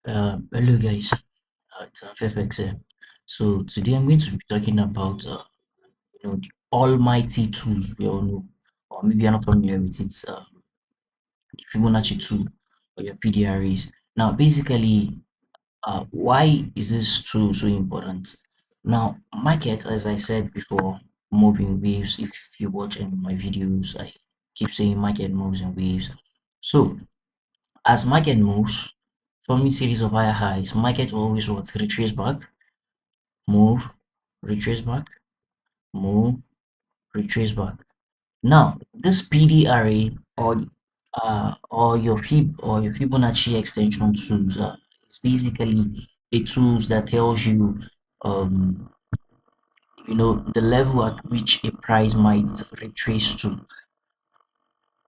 Hello guys, it's Amphyfx here. So today I'm going to be talking about the almighty tools we all know, or maybe you're not familiar with it, the Fibonacci tool or your PDRAs. Now, basically, why is this tool so important? Now, market, as I said before, move in waves. If you watch any of my videos, I keep saying market moves in waves. So as market moves, forming series of higher highs, market will always what retrace back, move, retrace back, move, retrace back. Now, this PDRA or your Fibonacci extension tools is basically a tools that tells you um the level at which a price might retrace to,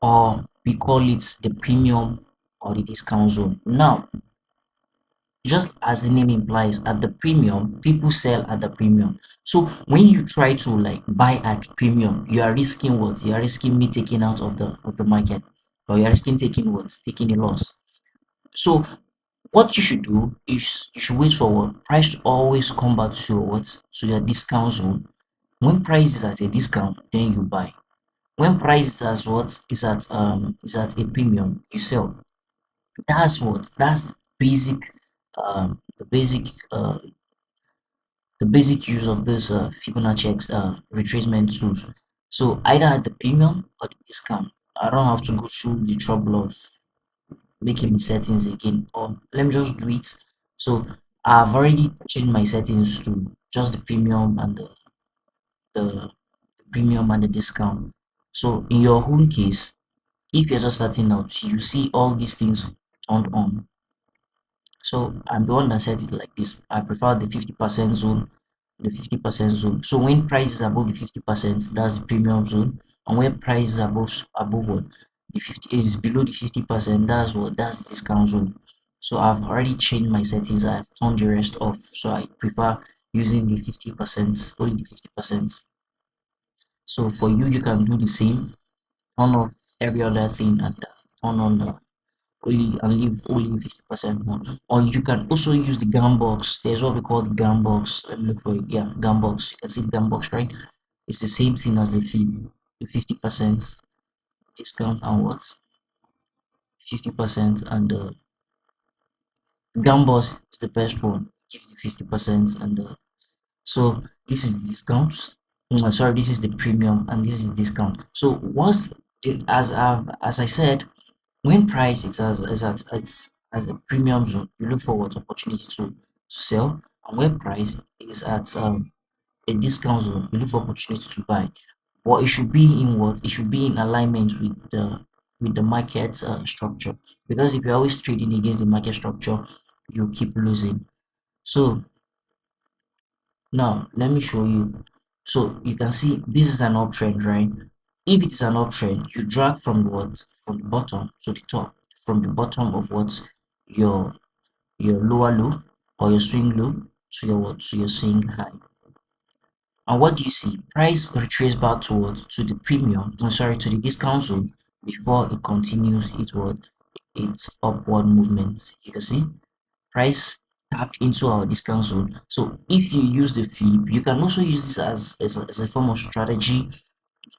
or we call it the premium or the discount zone. Now, just as the name implies, at the premium, people sell at the premium. So when you try to like buy at premium, you are risking what? You are risking me taking out of the market, or you are risking taking what? Taking a loss. So what you should do is you should wait for what? Price to always come back to your what? To your discount zone. When price is at a discount, then you buy. When price is at what? Is at a premium, you sell. That's what? That's basic um the basic uh the basic use of this Fibonacci retracement tools. So either at the premium or the discount. I don't have to go through the trouble of making the settings again. Or let me just do it. So I've already changed my settings to just the premium and the premium and the discount. So in your own case, if you're just starting out, you see all these things turned on. So I'm the one that set it like this. I prefer the 50% zone, the 50% zone. So when price is above the 50%, that's the premium zone. And when price is above what? The 50 is below the 50%, that's the discount zone. So I've already changed my settings. I've turned the rest off. So I prefer using the 50%, only the 50%. So for you, you can do the same. Turn off every other thing and turn on the only and leave only 50% one. Or you can also use the gun box. There's what we call the gun box. Let me look for it. Yeah, gun box. You can see the gun box, right? It's the same thing as the fee, the 50% discount and what? 50% and the gun box is the best one. Give you 50% and so this is the discount. Sorry, this is the premium and this is discount. So what's as I said, when price it's as a premium zone, you look for what opportunity to sell, and when price is at a discount zone, you look for opportunity to buy. But it should be in what? It should be in alignment with the market structure. Because if you're always trading against the market structure, you keep losing. So now let me show you. So you can see this is an uptrend, right? If it is an uptrend, you drag from what? From the bottom to the top. From the bottom of what? Your your lower low or your swing low to your what? To your swing high. And what do you see? Price retrace back to what? To the premium, I'm sorry, to the discount zone before it continues its upward movement. You can see price tapped into our discount zone. So if you use the fib, you can also use this as a form of strategy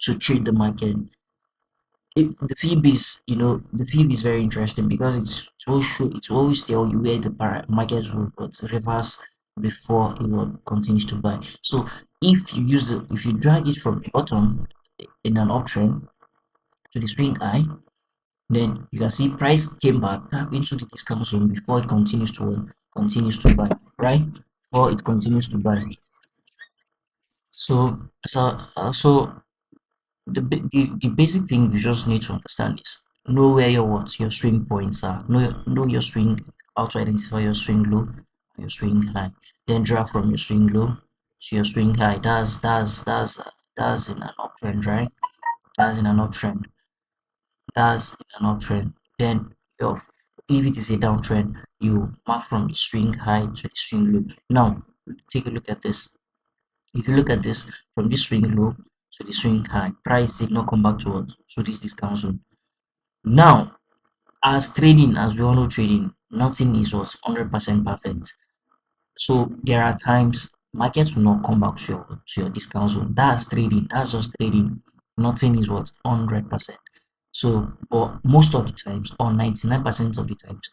to trade the market. The fib is, the fib is very interesting because it will always tell you where the market will reverse before it will continues to buy. So if you drag it from the bottom in an uptrend to the swing high, then you can see price came back tap into the discount zone before it continues to buy, right? Before it continues to buy. So the basic thing you just need to understand is know where your swing points are. Know your swing, how to identify your swing low, your swing high. Then drag from your swing low to your swing high. That's in an uptrend, right? That's in an uptrend. That's in an uptrend. Then your if it is a downtrend, you mark from the swing high to the swing low. Now take a look at this. If you look at this from this swing low to the swing high, price did not come back to this discount zone. Now, as we all know trading, nothing is what 100% perfect. So there are times markets will not come back to your discount zone. That's trading. That's just trading. Nothing is what 100%. So, but most of the times, or 99% of the times,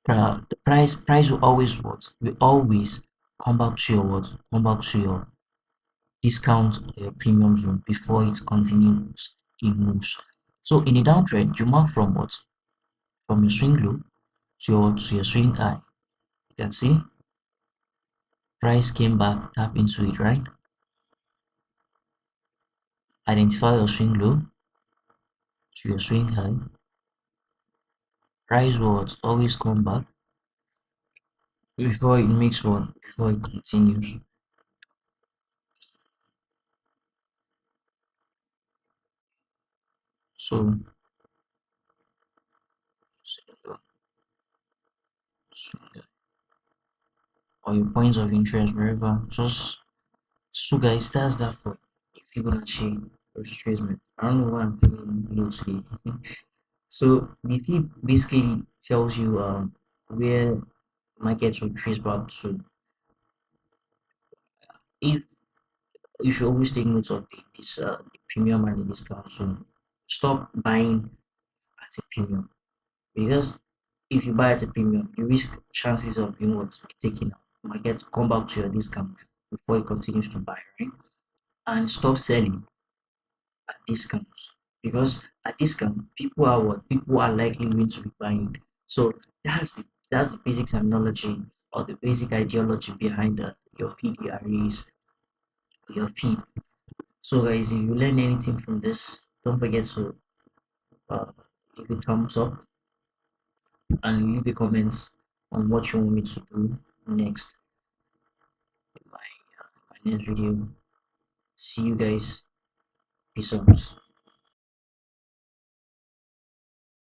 the price will always what will always come back to your what come back to your discount or your premium zone before it continues in moves. So in a downtrend, you mark from what from your swing low to your swing high. You can see price came back, tap into it, right? Identify your swing low to your swing high. Price will always come back before it makes one, before it continues. So, swing low, swing high, or your points of interest wherever. Just so guys, that's that for Fibonacci retracement. I don't know why I'm feeling low today. So the fib basically tells you where markets will trace back to. If you should always take note of the premium and the discount. So stop buying at a premium, because if you buy at a premium, you risk chances of what to be taken out. Market to come back to your discount before it continues to buy, right? And stop selling at discounts, because at discount people are likely going to be buying. So that's the basic terminology or the basic ideology behind your PDREs, your P. So guys, if you learn anything from this, don't forget to uh, leave a thumbs up and leave a comments on what you want me to do next in my next video. See you guys. Peace out.